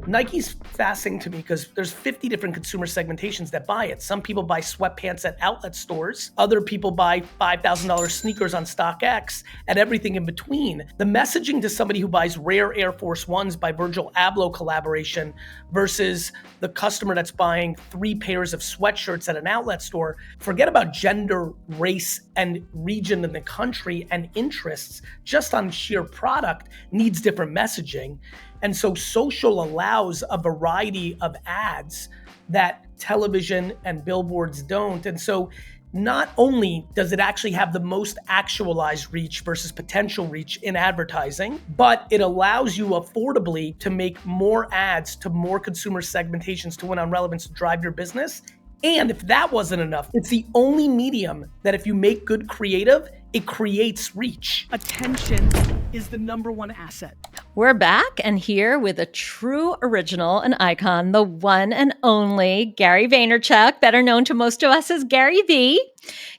Nike's fascinating to me because there's 50 different consumer segmentations that buy it. Some people buy sweatpants at outlet stores. Other people buy $5,000 sneakers on StockX and everything in between. The messaging to somebody who buys rare Air Force Ones by Virgil Abloh collaboration versus the customer that's buying 3 pairs of sweatshirts at an outlet store, forget about gender, race, and region in the country and interests, just on sheer product needs different messaging. And so social allows a variety of ads that television and billboards don't. And so not only does it actually have the most actualized reach versus potential reach in advertising, but it allows you affordably to make more ads to more consumer segmentations to win on relevance to drive your business. And if that wasn't enough, it's the only medium that if you make good creative, it creates reach. Attention is the number one asset. We're back and here with a true original and icon, the one and only Gary Vaynerchuk, better known to most of us as Gary V.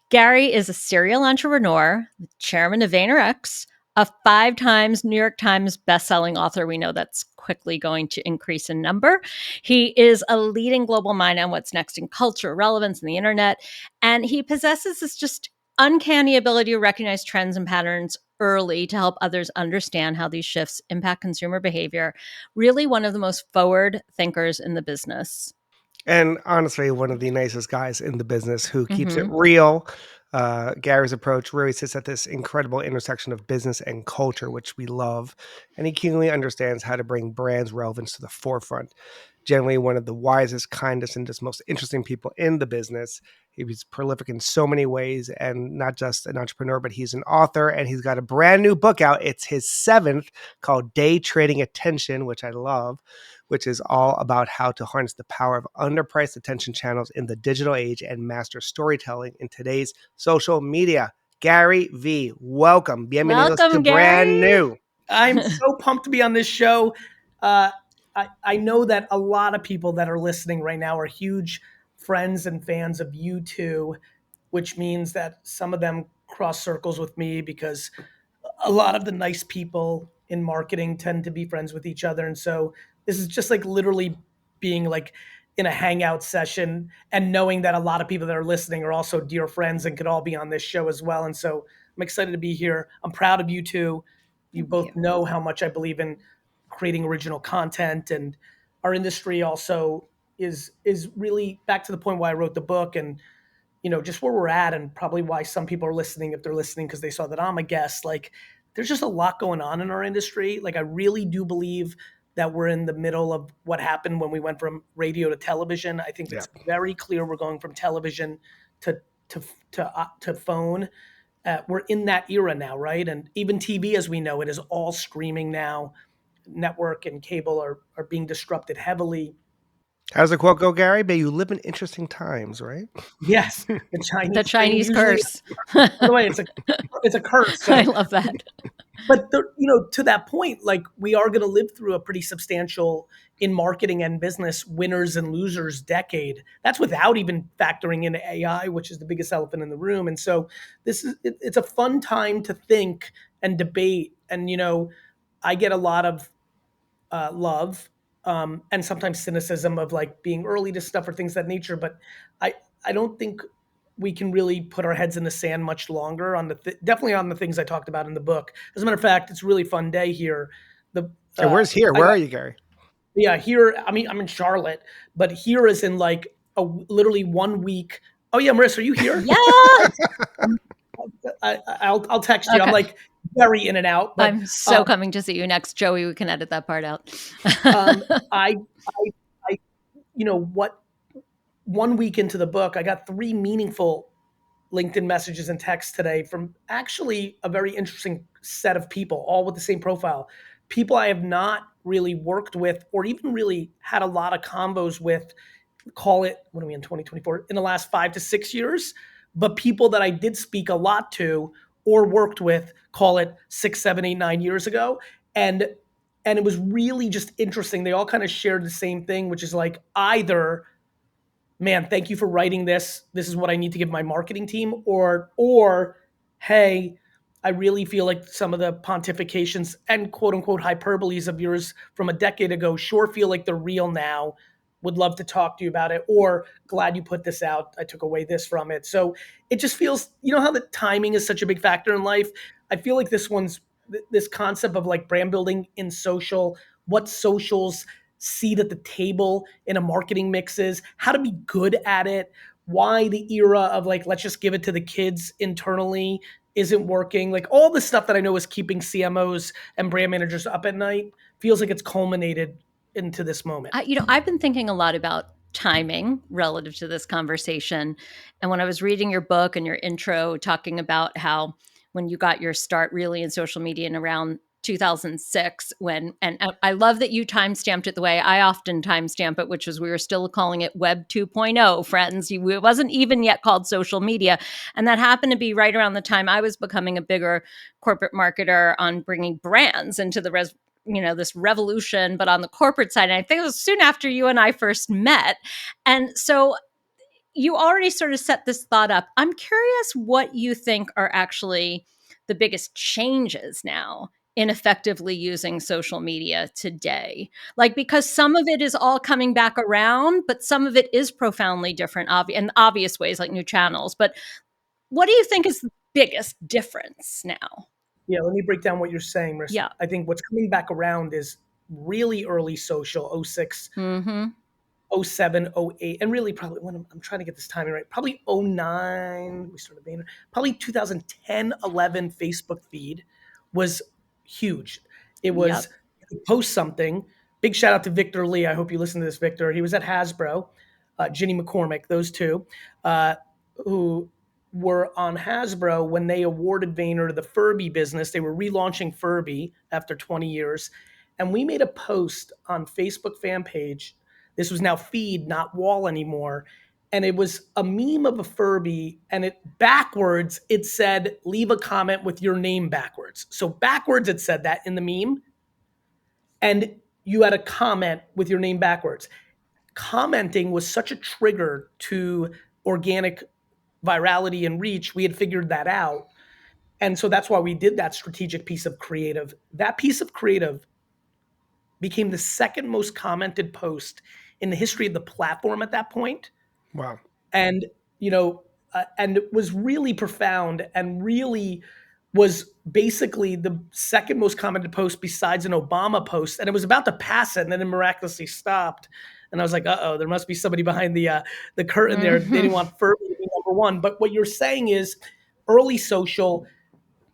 Gary is a serial entrepreneur, the chairman of VaynerX, a 5 times New York Times bestselling author. We know that's quickly going to increase in number. He is a leading global mind on what's next in culture, relevance, and the internet. And he possesses this just uncanny ability to recognize trends and patterns early to help others understand how these shifts impact consumer behavior. Really one of the most forward thinkers in the business. And honestly, one of the nicest guys in the business who keeps it real. Gary's approach really sits at this incredible intersection of business and culture, which we love. And he keenly understands how to bring brands relevance to the forefront. Generally one of the wisest, kindest, and just most interesting people in the business. He's prolific in so many ways, and not just an entrepreneur, but he's an author, and he's got a brand new book out. It's his 7th, called Day Trading Attention, which I love, which is all about how to harness the power of underpriced attention channels in the digital age and master storytelling in today's social media. Gary V, welcome. Bienvenidos to Gary. Brand New. I'm so pumped to be on this show. I know that a lot of people that are listening right now are huge friends and fans of you two, which means that some of them cross circles with me because a lot of the nice people in marketing tend to be friends with each other. And so this is just like literally being like in a hangout session and knowing that a lot of people that are listening are also dear friends and could all be on this show as well. And so I'm excited to be here. I'm proud of you two. You both know how much I believe in creating original content, and our industry also is really back to the point why I wrote the book, and just where we're at, and probably why some people are listening if they're listening because they saw that I'm a guest. Like, there's just a lot going on in our industry. Like, I really do believe that we're in the middle of what happened when we went from radio to television. I think it's very clear we're going from television to phone. We're in that era now, right? And even TV as we know it is all streaming now. Network and cable are being disrupted heavily. How's the quote go, Gary? May you live in interesting times, right? Yes, the Chinese curse. By the way, it's a curse. So. I love that. But to that point, like, we are going to live through a pretty substantial, in marketing and business, winners and losers decade. That's without even factoring in AI, which is the biggest elephant in the room. And so it's a fun time to think and debate. And I get a lot of love and sometimes cynicism of like being early to stuff or things of that nature. But I don't think we can really put our heads in the sand much longer on definitely on the things I talked about in the book. As a matter of fact, it's a really fun day here. Where's here? Where are you, Gary? Yeah, here. I mean, I'm in Charlotte, but here is in like literally 1 week. Oh yeah, Marissa, are you here? Yeah. I'll text you. Okay. I'm like very in and out. But, I'm so coming to see you next, Joey. We can edit that part out. What 1 week into the book, I got 3 meaningful LinkedIn messages and texts today from actually a very interesting set of people, all with the same profile. People I have not really worked with or even really had a lot of combos with, call it, what are we in 2024, in the last 5 to 6 years, but people that I did speak a lot to or worked with, call it 6, 7, 8, 9 years ago. And it was really just interesting. They all kind of shared the same thing, which is like, either, man, thank you for writing this. This is what I need to give my marketing team. Or, hey, I really feel like some of the pontifications and quote unquote hyperboles of yours from a decade ago sure feel like they're real now. Would love to talk to you about it, or glad you put this out. I took away this from it. So it just feels, you know, how the timing is such a big factor in life. I feel like this concept of like brand building in social, what socials seat at the table in a marketing mix is, how to be good at it, why the era of like, let's just give it to the kids internally isn't working. Like all the stuff that I know is keeping CMOs and brand managers up at night feels like it's culminated into this moment. I've been thinking a lot about timing relative to this conversation. And when I was reading your book and your intro talking about how when you got your start really in social media in around 2006, and I love that you timestamped it the way I often timestamp it, which was we were still calling it Web 2.0, friends. It wasn't even yet called social media. And that happened to be right around the time I was becoming a bigger corporate marketer on bringing brands into the this revolution, but on the corporate side. And I think it was soon after you and I first met. And so you already sort of set this thought up. I'm curious what you think are actually the biggest changes now in effectively using social media today. Like, because some of it is all coming back around, but some of it is profoundly different in obvious ways, like new channels. But what do you think is the biggest difference now? Yeah, let me break down what you're saying, Marissa. Yeah. I think what's coming back around is really early social, '06, Mm-hmm. '07, '08, and really probably when I'm trying to get this timing right, probably '09, we started Vayner, probably 2010, 11 Facebook feed was huge. It was, Yep. you could post something. Big shout out to Victor Lee. I hope you listen to this, Victor. He was at Hasbro, Ginny McCormick, those two, uh, who were on Hasbro when they awarded Vayner the Furby business. They were relaunching Furby after 20 years. And we made a post on Facebook fan page. This was now feed, not wall anymore. And it was a meme of a Furby, and it backwards, it said, leave a comment with your name backwards. So backwards, it said that in the meme. And you had a comment with your name backwards. Commenting was such a trigger to organic virality and reach. We had figured that out. And so that's why we did that strategic piece of creative. That piece of creative became the second most commented post in the history of the platform at that point. Wow. And, and it was really profound and really was basically the second most commented post besides an Obama post. And it was about to pass it, and then it miraculously stopped. And I was like, uh-oh, there must be somebody behind the curtain there. They didn't Mm-hmm. want Furby to be number one. But what you're saying is early social,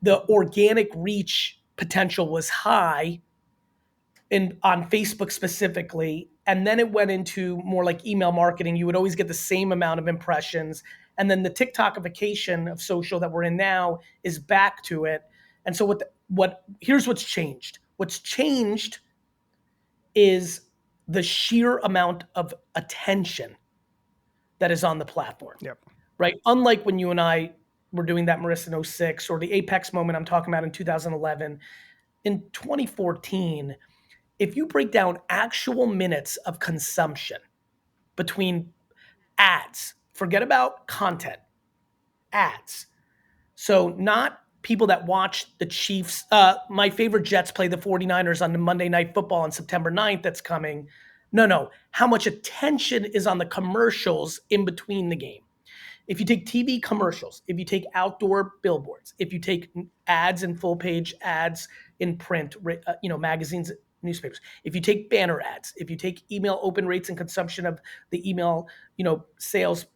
the organic reach potential was high on Facebook specifically. And then it went into more like email marketing. You would always get the same amount of impressions. And then the TikTokification of social that we're in now is back to it. And so here's what's changed. What's changed is the sheer amount of attention that is on the platform, Yep. right? Unlike when you and I were doing that, Marissa, in '06, or the apex moment I'm talking about in 2011. In 2014, if you break down actual minutes of consumption between ads, forget about content, ads. So not people that watch the Chiefs. My favorite Jets play the 49ers on the Monday Night Football on September 9th that's coming. No. How much attention is on the commercials in between the game? If you take TV commercials, if you take outdoor billboards, if you take ads and full page ads in print, magazines, newspapers, if you take banner ads, if you take email open rates and consumption of the email, sales,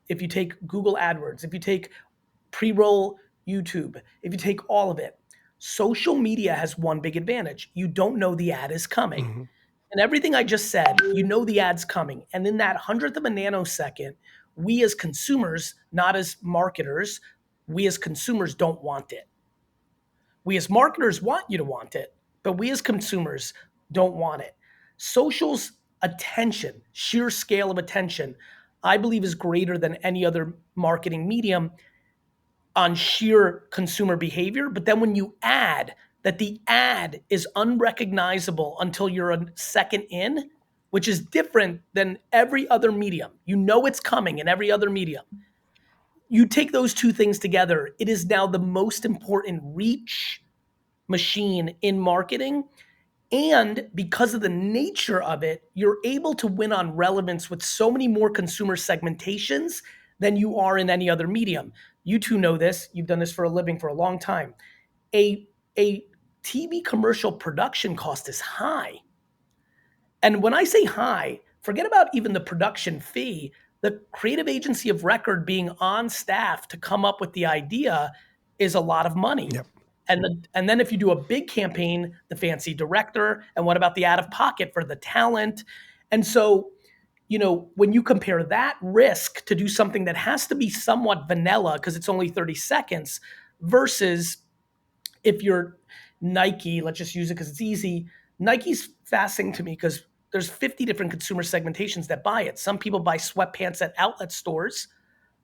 if you take Google AdWords, if you take pre-roll YouTube, if you take all of it, social media has one big advantage. You don't know the ad is coming. Mm-hmm. And everything I just said, you know the ad's coming. And in that hundredth of a nanosecond, we as consumers, not as marketers, we as consumers don't want it. We as marketers want you to want it, but we as consumers don't want it. Social's attention, sheer scale of attention, I believe is greater than any other marketing medium on sheer consumer behavior. But then when you add that the ad is unrecognizable until you're a second in, which is different than every other medium. You know it's coming in every other medium. you take those two things together, it is now the most important reach machine in marketing. And because of the nature of it, you're able to win on relevance with so many more consumer segmentations than you are in any other medium. You two know this. You've done this for a living for a long time. A TV commercial production cost is high. And when I say high, forget about even the production fee. The creative agency of record being on staff to come up with the idea is a lot of money. Yep. And then if you do a big campaign, the fancy director, and what about the out of pocket for the talent? And so, when you compare that risk to do something that has to be somewhat vanilla because it's only 30 seconds versus if you're Nike, let's just use it because it's easy. Nike's fascinating to me because there's 50 different consumer segmentations that buy it. Some people buy sweatpants at outlet stores.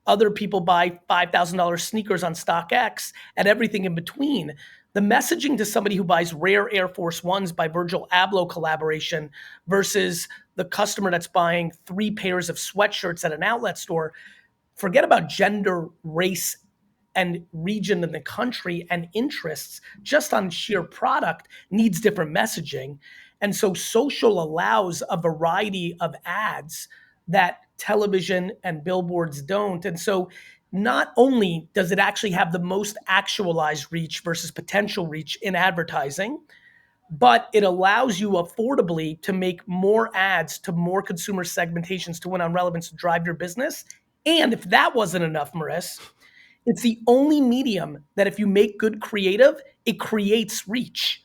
Other people buy $5,000 sneakers on StockX and everything in between. The messaging to somebody who buys rare Air Force Ones by Virgil Abloh collaboration versus the customer that's buying 3 pairs of sweatshirts at an outlet store, forget about gender, race, and region in the country and interests, just on sheer product needs different messaging. And so social allows a variety of ads that television and billboards don't. And so not only does it actually have the most actualized reach versus potential reach in advertising, but it allows you affordably to make more ads to more consumer segmentations to win on relevance to drive your business. And if that wasn't enough, Maris, it's the only medium that if you make good creative, it creates reach.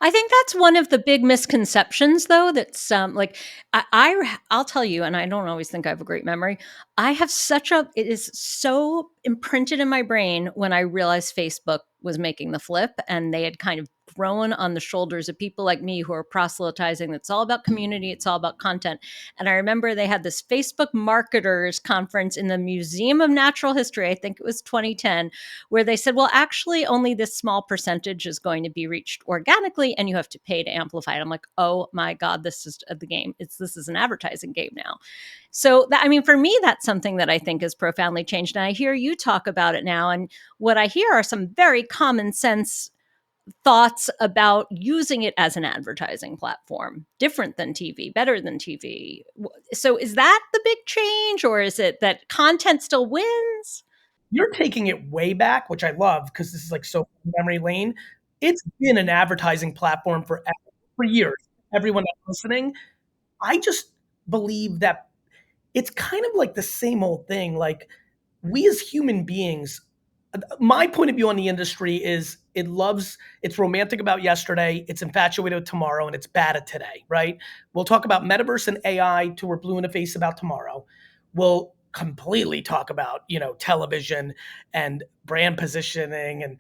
I think that's one of the big misconceptions, though. That's I'll tell you, and I don't always think I have a great memory. It is so imprinted in my brain when I realized Facebook was making the flip, and they had kind of grown on the shoulders of people like me who are proselytizing. It's all about community. It's all about content. And I remember they had this Facebook marketers conference in the Museum of Natural History. I think it was 2010, where they said, well, actually, only this small percentage is going to be reached organically, and you have to pay to amplify it. I'm like, oh my God, this is the game. This is an advertising game now. So for me, that's something that I think has profoundly changed. And I hear you talk about it now. And what I hear are some very common sense thoughts about using it as an advertising platform, different than TV, better than TV. So is that the big change, or is it that content still wins? You're taking it way back, which I love because this is like so memory lane. It's been an advertising platform for years. Everyone that's listening, I just believe that it's kind of like the same old thing. Like we as human beings, my point of view on the industry is it's romantic about yesterday, it's infatuated with tomorrow, and it's bad at today, right? We'll talk about metaverse and AI till we're blue in the face about tomorrow. We'll completely talk about, television and brand positioning and,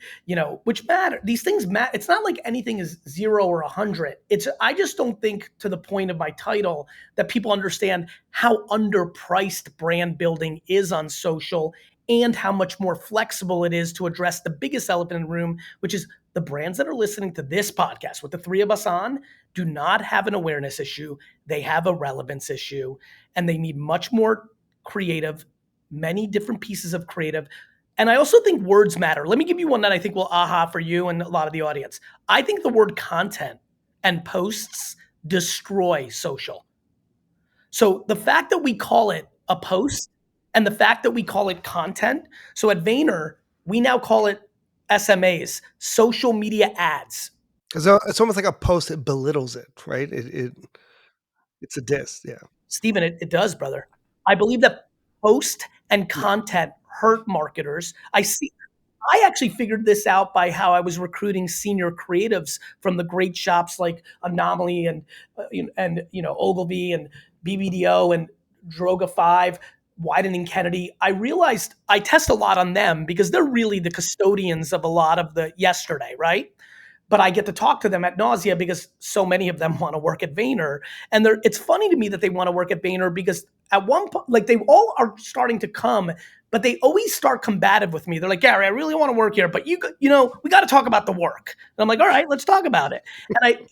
which matter. These things matter. It's not like anything is 0 or 100. I just don't think, to the point of my title, that people understand how underpriced brand building is on social and how much more flexible it is to address the biggest elephant in the room, which is the brands that are listening to this podcast with the 3 of us on do not have an awareness issue. They have a relevance issue, and they need much more creative, many different pieces of creative. And I also think words matter. Let me give you one that I think will aha for you and a lot of the audience. I think the word content and posts destroy social. So the fact that we call it a post and the fact that we call it content. So at Vayner, we now call it SMAs, social media ads. So it's almost like a post that belittles it, right? It's a diss, yeah. Steven, it does, brother. I believe that post and content hurt marketers. I actually figured this out by how I was recruiting senior creatives from the great shops like Anomaly and Ogilvy and BBDO and Droga 5, Widening Kennedy. I realized I test a lot on them because they're really the custodians of a lot of the yesterday, right? But I get to talk to them at nausea because so many of them want to work at Vayner. And it's funny to me that they want to work at Vayner because at one point, like, they all are starting to come, but they always start combative with me. They're like, Gary, I really want to work here, but we got to talk about the work. And I'm like, all right, let's talk about it.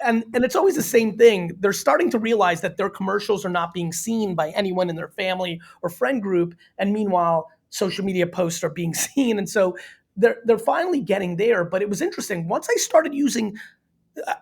And it's always the same thing. They're starting to realize that their commercials are not being seen by anyone in their family or friend group. And meanwhile, social media posts are being seen. And so they're finally getting there. But it was interesting. Once I started using,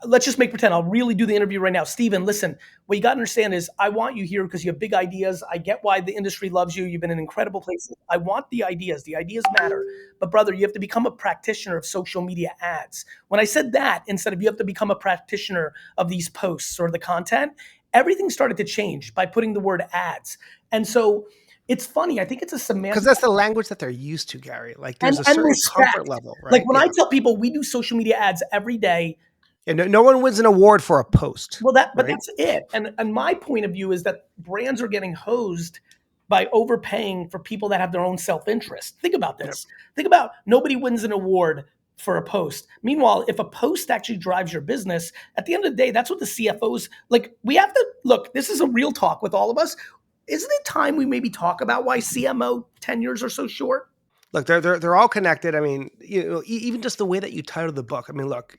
let's just make pretend I'll really do the interview right now. Steven, listen, what you got to understand is I want you here because you have big ideas. I get why the industry loves you. You've been in incredible places. I want the ideas. The ideas matter. But brother, you have to become a practitioner of social media ads. When I said that, instead of you have to become a practitioner of these posts or the content, everything started to change by putting the word ads. And so it's funny. I think it's a semantic. Because that's the language that they're used to, Gary. Like there's a certain respect. comfort level, right? Like when I tell people we do social media ads every day, and no one wins an award for a post. Well, but that's it. And my point of view is that brands are getting hosed by overpaying for people that have their own self-interest. Think about this. Yep. Think about nobody wins an award for a post. Meanwhile, if a post actually drives your business, at the end of the day, that's what the CFOs, like we have to, look, this is a real talk with all of us. Isn't it time we maybe talk about why CMO tenures are so short? Look, they're all connected. I mean, even just the way that you title the book. I mean, look,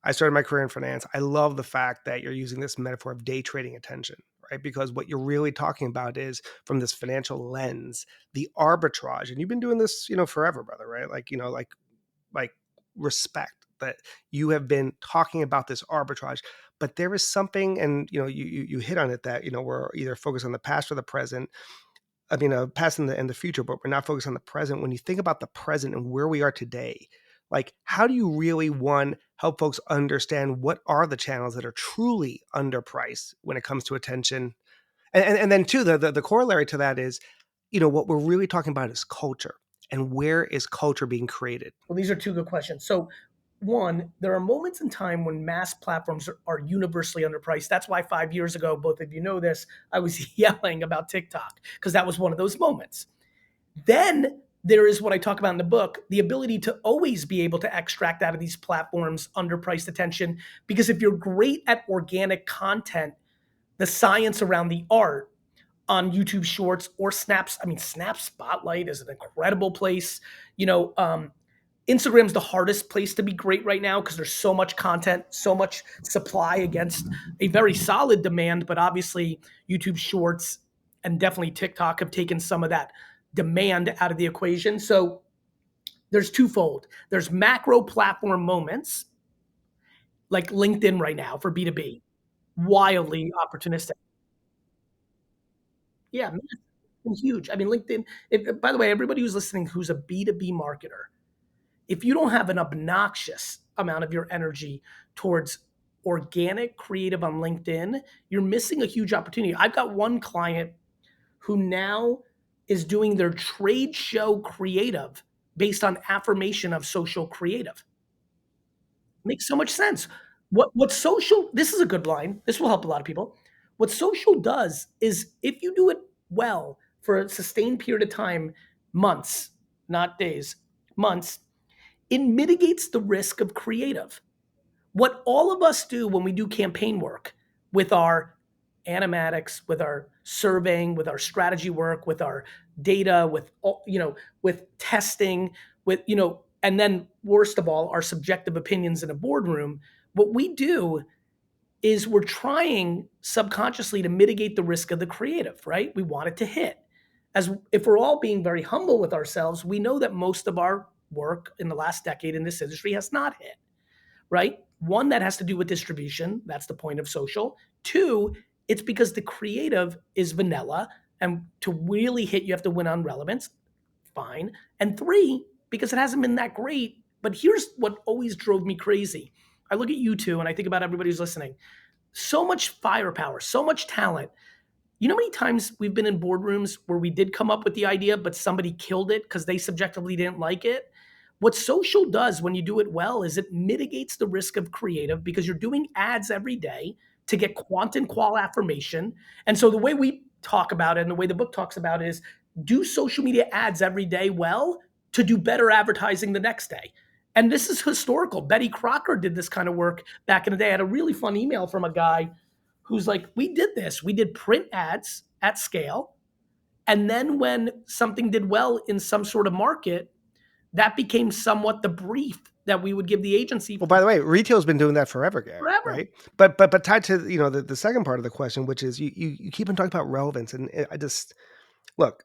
I started my career in finance. I love the fact that you're using this metaphor of day trading attention, right? Because what you're really talking about is from this financial lens, the arbitrage. And you've been doing this, forever, brother, right? Like respect that you have been talking about this arbitrage. But there is something, and you hit on it, that we're either focused on the past or the present. I mean, past and the future, but we're not focused on the present. When you think about the present and where we are today, like how do you really, one, help folks understand what are the channels that are truly underpriced when it comes to attention? And then two, the corollary to that is, what we're really talking about is culture, and where is culture being created? Well, these are two good questions. So one, there are moments in time when mass platforms are universally underpriced. That's why 5 years ago, both of you know this, I was yelling about TikTok because that was one of those moments. Then there is what I talk about in the book, the ability to always be able to extract out of these platforms underpriced attention. Because if you're great at organic content, the science around the art on YouTube Shorts or Snap Spotlight is an incredible place. Instagram's the hardest place to be great right now because there's so much content, so much supply against a very solid demand. But obviously, YouTube Shorts and definitely TikTok have taken some of that demand out of the equation. So there's twofold. There's macro platform moments, like LinkedIn right now for B2B, wildly opportunistic. Yeah, huge. I mean, LinkedIn, by the way, everybody who's listening who's a B2B marketer, if you don't have an obnoxious amount of your energy towards organic creative on LinkedIn, you're missing a huge opportunity. I've got one client who now is doing their trade show creative based on affirmation of social creative. Makes so much sense. What social, this is a good line. This will help a lot of people. What social does is if you do it well for a sustained period of time, months, not days, months, it mitigates the risk of creative. What all of us do when we do campaign work with our animatics, with our surveying, with our strategy work, with our data, with testing, and then worst of all, our subjective opinions in a boardroom, what we do is we're trying subconsciously to mitigate the risk of the creative, right? We want it to hit. As if we're all being very humble with ourselves, we know that most of our work in the last decade in this industry has not hit, right? One, that has to do with distribution. That's the point of social. Two, it's because the creative is vanilla. And to really hit, you have to win on relevance. Fine. And three, because it hasn't been that great. But here's what always drove me crazy. I look at you two and I think about everybody who's listening. So much firepower, so much talent. You know how many times we've been in boardrooms where we did come up with the idea, but somebody killed it because they subjectively didn't like it? What social does when you do it well is it mitigates the risk of creative because you're doing ads every day to get quant and qual affirmation. And so the way we talk about it and the way the book talks about it is do social media ads every day well to do better advertising the next day. And this is historical. Betty Crocker did this kind of work back in the day. I had a really fun email from a guy who's like, we did this. We did print ads at scale. And then when something did well in some sort of market, that became somewhat the brief that we would give the agency. Well, by the way, retail's been doing that forever, Gary. Forever. Right? But tied to the second part of the question, which is you keep on talking about relevance, and I just look,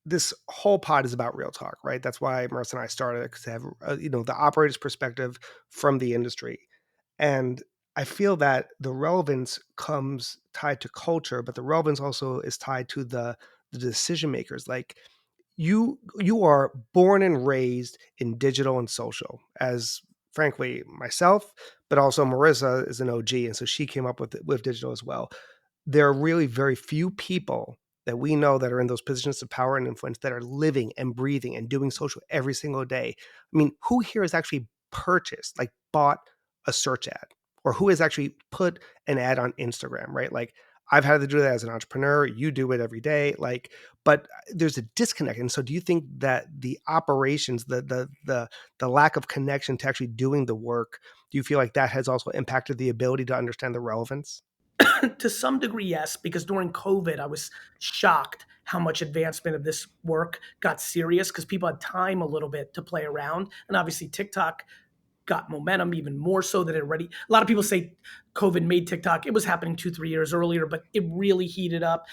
this whole pod is about real talk, right? That's why Marissa and I started it, because they have, the operator's perspective from the industry. And I feel that the relevance comes tied to culture, but the relevance also is tied to the decision makers. Like you are born and raised in digital and social, as frankly myself, but also Marissa is an OG, and so she came up with digital as well. There are really very few people that we know that are in those positions of power and influence that are living and breathing and doing social every single day. I mean, who here has actually purchased, like bought a search ad, or who has actually put an ad on Instagram, right? Like I've had to do that as an entrepreneur. You do it every day. Like, but there's a disconnect. And so do you think that the operations, the lack of connection to actually doing the work, do you feel like that has also impacted the ability to understand the relevance? To some degree, yes, because during COVID, I was shocked how much advancement of this work got serious because people had time a little bit to play around. And obviously, TikTok got momentum even more so than it already. A lot of people say COVID made TikTok. It was happening 2-3 years earlier, but it really heated up.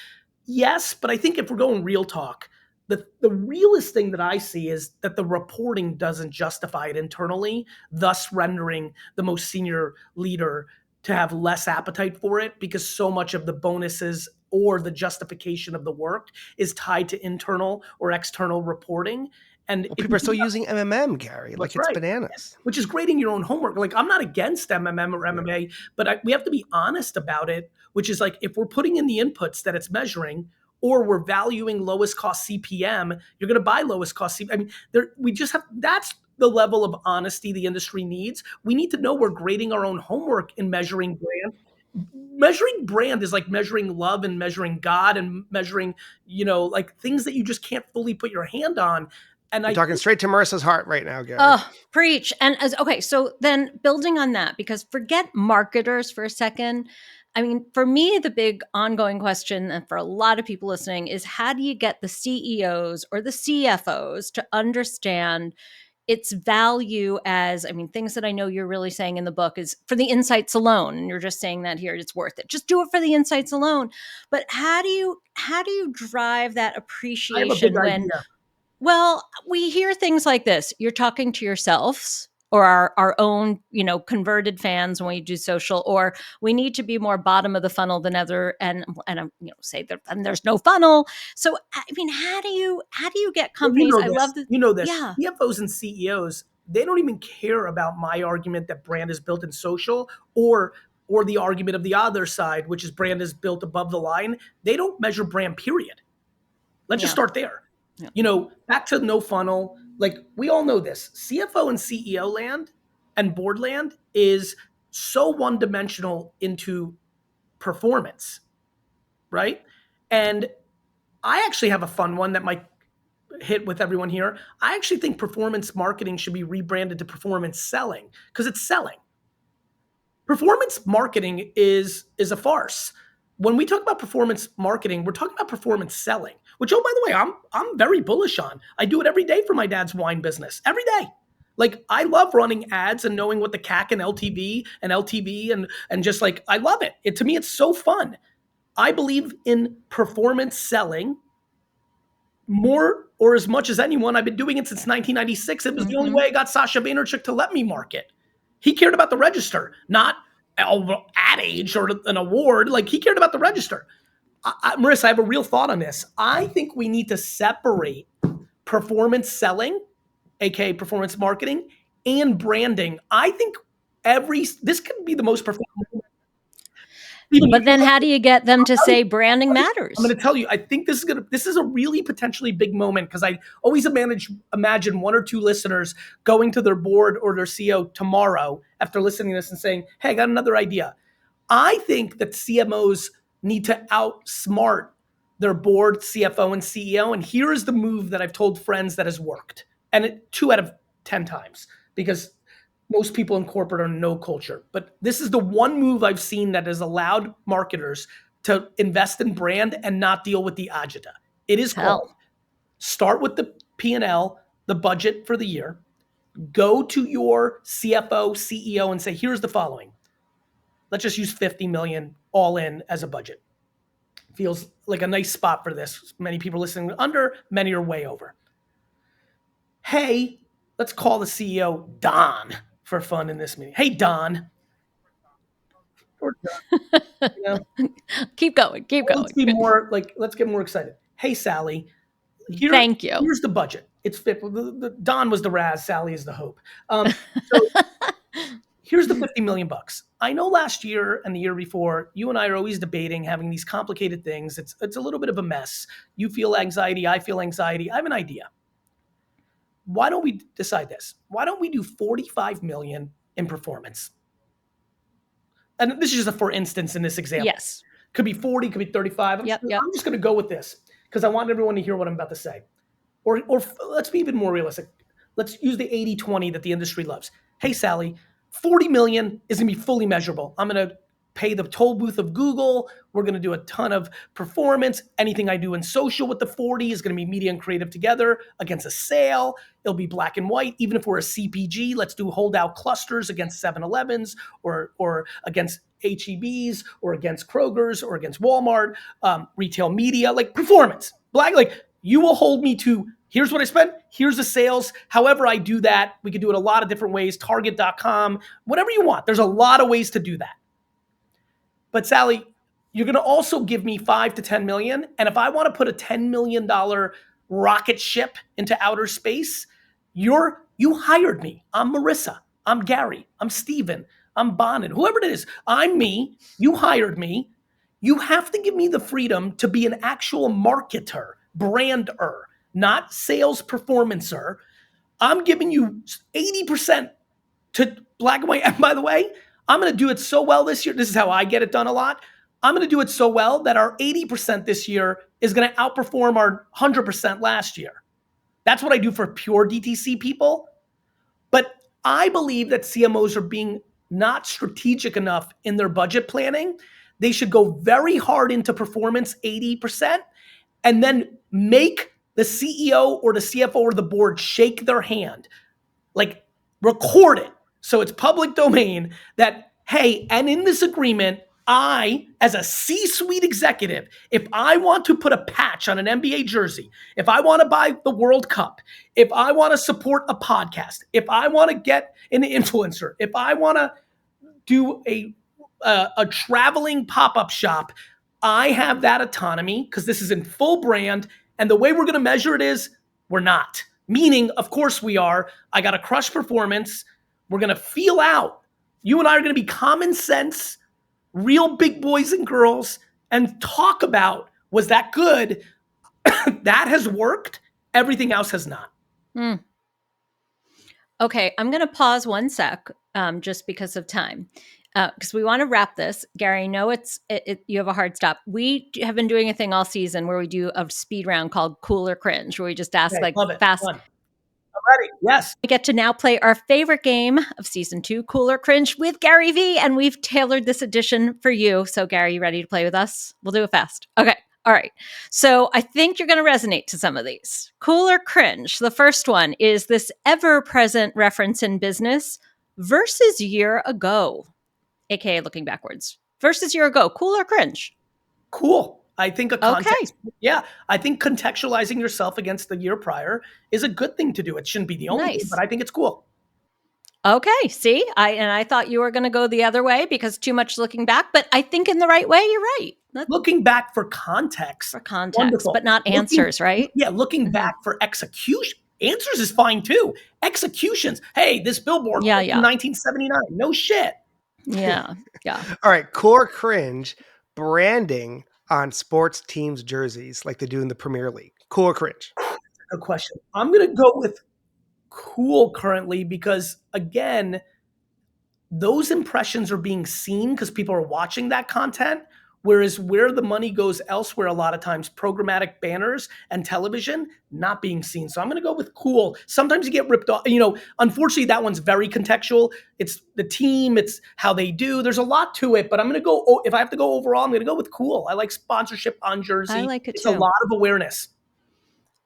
Yes, but I think if we're going real talk, the realest thing that I see is that the reporting doesn't justify it internally, thus rendering the most senior leader to have less appetite for it because so much of the bonuses or the justification of the work is tied to internal or external reporting. And Well, if people you are still think using MMM, Gary. that's Like it's right. bananas. Which is grading your own homework. Like I'm not against MMM or MMA, but we have to be honest about it, which is like if we're putting in the inputs that it's measuring or we're valuing lowest cost CPM, you're going to buy lowest cost CPM. I mean, we just have, that's the level of honesty the industry needs. We need to know we're grading our own homework in measuring brand. Measuring brand is like measuring love and measuring God and measuring, like things that you just can't fully put your hand on. And You're I talking straight to Marissa's heart right now, Gary. Oh, preach. And okay, so then building on that, because forget marketers for a second. I mean, for me, the big ongoing question, and for a lot of people listening, is how do you get the CEOs or the CFOs to understand its value as, I mean, things that I know you're really saying in the book is for the insights alone. And you're just saying that here, it's worth it. Just do it for the insights alone. But how do you drive that I have a big appreciation when, idea. well, we hear things like this. You're talking to yourselves or our own, converted fans when we do social, or we need to be more bottom of the funnel than ever. And say that and there's no funnel. So, I mean, how do you get Well, companies? I love that. you know this. Yeah. CFOs and CEOs, they don't even care about my argument that brand is built in social or the argument of the other side, which is brand is built above the line. They don't measure brand, period. Let's just Yeah. start there. Yeah. Back to no funnel. Like we all know this. CFO and CEO land and board land is so one-dimensional into performance, right? And I actually have a fun one that might hit with everyone here. I actually think performance marketing should be rebranded to performance selling because it's selling. Performance marketing is a farce. When we talk about performance marketing, we're talking about performance selling, which, oh, by the way, I'm very bullish on. I do it every day for my dad's wine business. Every day. Like I love running ads and knowing what the CAC and LTV and just like I love it. To me, it's so fun. I believe in performance selling more or as much as anyone. I've been doing it since 1996. It was the only way I got Sasha Vaynerchuk to let me market. He cared about the register, not ad age or an award. Like he cared about the register. Marissa, I have a real thought on this. I think we need to separate performance selling, aka performance marketing, and branding. I think this could be the most performant. But then how do you get them to say branding matters? I'm going to tell you, I think this is a really potentially big moment because I always imagine one or two listeners going to their board or their CEO tomorrow after listening to this and saying, hey, I got another idea. I think that CMOs need to outsmart their board, CFO, and CEO. And here is the move that I've told friends that has worked. And 2 out of 10 times because most people in corporate are no culture. But this is the one move I've seen that has allowed marketers to invest in brand and not deal with the agita. It is called start with the P&L, the budget for the year, go to your CFO, CEO and say, here's the following. Let's just use 50 million all in as a budget. feels like a nice spot for this. Many people listening are under, many are way over. Hey, let's call the CEO Don for fun in this meeting. Hey, Don. Or Don, you know? Keep going. Let's be more like, let's get more excited. Hey, Sally. Thank you. Here's the budget. It's fit. Don was the Raz, Sally is the Hope. So here's the 50 million bucks. I know last year and the year before, you and I are always debating, having these complicated things. It's a little bit of a mess. You feel anxiety. I feel anxiety. I have an idea. Why don't we decide this? Why don't we do 45 million in performance? And this is just a for instance in this example. Yes. Could be 40, could be 35. I'm just going to go with this because I want everyone to hear what I'm about to say. Or let's be even more realistic. Let's use the 80-20 that the industry loves. Hey, Sally, 40 million is going to be fully measurable. I'm going to pay the toll booth of Google. We're going to do a ton of performance. Anything I do in social with the 40 is going to be media and creative together against a sale. It'll be black and white. Even if we're a CPG, let's do holdout clusters against 7-Elevens or against HEBs or against Kroger's or against Walmart, retail media, like performance. You will hold me to, here's what I spent, here's the sales. However I do that, we could do it a lot of different ways, target.com, whatever you want. There's a lot of ways to do that. But Sally, you're going to also give me 5 to 10 million. And if I want to put a $10 million rocket ship into outer space, you hired me. I'm Marissa. I'm Gary. I'm Steven. I'm Bonin. Whoever it is, I'm me. You hired me. You have to give me the freedom to be an actual marketer, brander, not sales performancer. I'm giving you 80% to black and white. And by the way, I'm going to do it so well this year. This is how I get it done a lot. I'm going to do it so well that our 80% this year is going to outperform our 100% last year. That's what I do for pure DTC people. But I believe that CMOs are being not strategic enough in their budget planning. They should go very hard into performance, 80%, and then make the CEO or the CFO or the board shake their hand. Like, record it so it's public domain that, hey, and in this agreement, I, as a C-suite executive, if I want to put a patch on an NBA jersey, if I want to buy the World Cup, if I want to support a podcast, if I want to get an influencer, if I want to do a traveling pop-up shop, I have that autonomy because this is in full brand. And the way we're going to measure it is we're not. Meaning, of course we are. I got to crush performance. We're going to feel out. You and I are going to be common sense, real big boys and girls, and talk about, was that good? That has worked. Everything else has not. Okay, I'm going to pause one sec just because of time. Because we want to wrap this. Gary, I know you have a hard stop. We have been doing a thing all season where we do a speed round called Cool or Cringe, where we just ask fast. Fun. I'm ready. Yes. We get to now play our favorite game of season 2, Cool or Cringe, with Gary V. And we've tailored this edition for you. So, Gary, you ready to play with us? We'll do it fast. Okay. All right. So I think you're going to resonate to some of these. Cool or Cringe. The first one is this ever-present reference in business versus year ago, aka looking backwards. Versus year ago. Cool or cringe? Cool. I think a context. Okay. Yeah. I think contextualizing yourself against the year prior is a good thing to do. It shouldn't be the only thing, but I think it's cool. Okay. See, I thought you were going to go the other way because too much looking back, but I think in the right way, you're right. Looking back for context. Wonderful. But not answers, right? Yeah. Looking back for execution. Answers is fine too. Executions. Hey, this billboard in 1979. No shit. Yeah. All right. Core cringe, branding on sports teams' jerseys like they do in the Premier League. Cool or cringe? Good question. I'm going to go with cool currently because, again, those impressions are being seen because people are watching that content, whereas where the money goes elsewhere, a lot of times programmatic banners and television not being seen. So I'm going to go with cool. Sometimes you get ripped off. Unfortunately, that one's very contextual. It's the team. It's how they do. There's a lot to it, but I'm going to go, if I have to go overall, I'm going to go with cool. I like sponsorship on jersey. I like it too. It's a lot of awareness.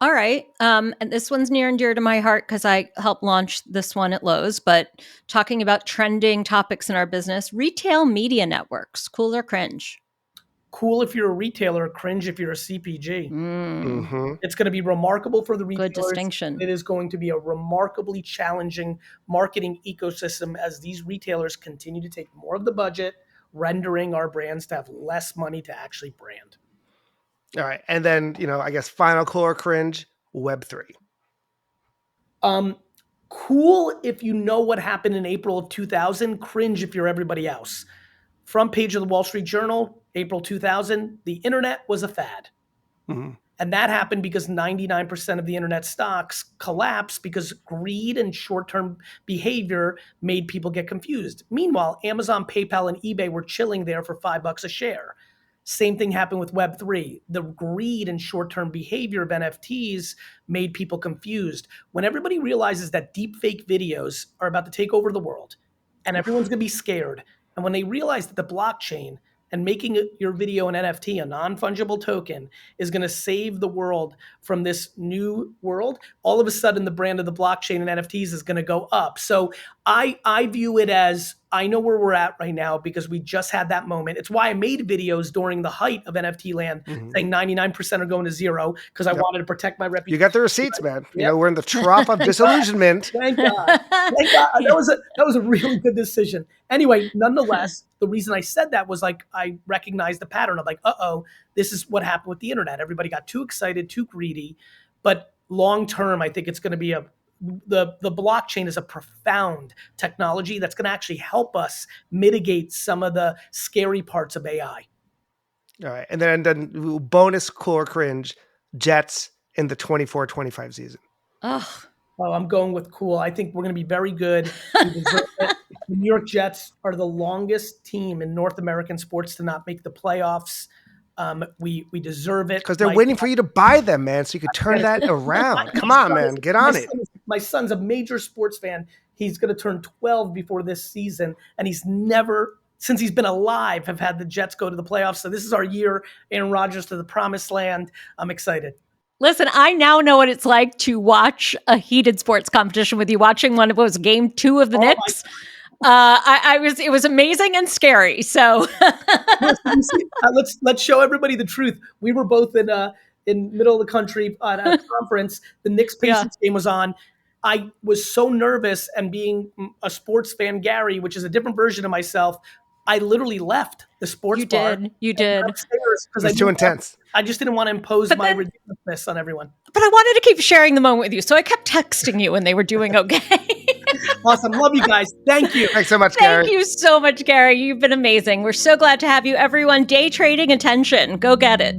All right. And this one's near and dear to my heart because I helped launch this one at Lowe's, but talking about trending topics in our business, retail media networks, cool or cringe? Cool if you're a retailer, cringe if you're a CPG. It's going to be remarkable for the retailers. Good distinction. It is going to be a remarkably challenging marketing ecosystem as these retailers continue to take more of the budget, rendering our brands to have less money to actually brand. All right. And then, I guess final cool or cringe, Web3. Cool if you know what happened in April of 2000, cringe if you're everybody else. Front page of the Wall Street Journal, April 2000, the internet was a fad. And that happened because 99% of the internet stocks collapsed because greed and short-term behavior made people get confused. Meanwhile, Amazon, PayPal, and eBay were chilling there for $5 a share. Same thing happened with Web3. The greed and short-term behavior of NFTs made people confused. When everybody realizes that deep fake videos are about to take over the world and everyone's going to be scared, and when they realize that the blockchain and making your video an NFT, a non-fungible token, is going to save the world from this new world, all of a sudden the brand of the blockchain and NFTs is going to go up. So I view it as, I know where we're at right now because we just had that moment. It's why I made videos during the height of NFT land saying 99% are going to zero because I wanted to protect my reputation. You got the receipts, man. We're in the trough of disillusionment. Thank God. Thank God. That was a really good decision. Anyway, nonetheless, the reason I said that was like I recognized the pattern of like, this is what happened with the internet. Everybody got too excited, too greedy. But long term, I think it's going to be the blockchain is a profound technology that's going to actually help us mitigate some of the scary parts of AI. All right. And then bonus cool or cringe, Jets in the 24-25 season. Oh, I'm going with cool. I think we're going to be very good. We deserve it. The New York Jets are the longest team in North American sports to not make the playoffs. We deserve it. Because they're waiting for you to buy them, man, so you could turn that around. Come on, man. Get on it. My son's a major sports fan. He's going to turn 12 before this season, and he's never, since he's been alive, have had the Jets go to the playoffs. So this is our year, Aaron Rodgers to the promised land. I'm excited. Listen, I now know what it's like to watch a heated sports competition with you. Watching one of those game 2 of the Knicks, it was amazing and scary. So let's show everybody the truth. We were both in middle of the country at a conference. The Knicks Pacers game was on. I was so nervous, and being a sports fan, Gary, which is a different version of myself, I literally left the sports bar. You did. It's too intense. I just didn't want to impose my ridiculousness on everyone. But I wanted to keep sharing the moment with you, so I kept texting you when they were doing okay. Awesome. Love you guys. Thank you. Thanks so much, Gary. Thank you so much, Gary. You've been amazing. We're so glad to have you, everyone. Day trading attention. Go get it.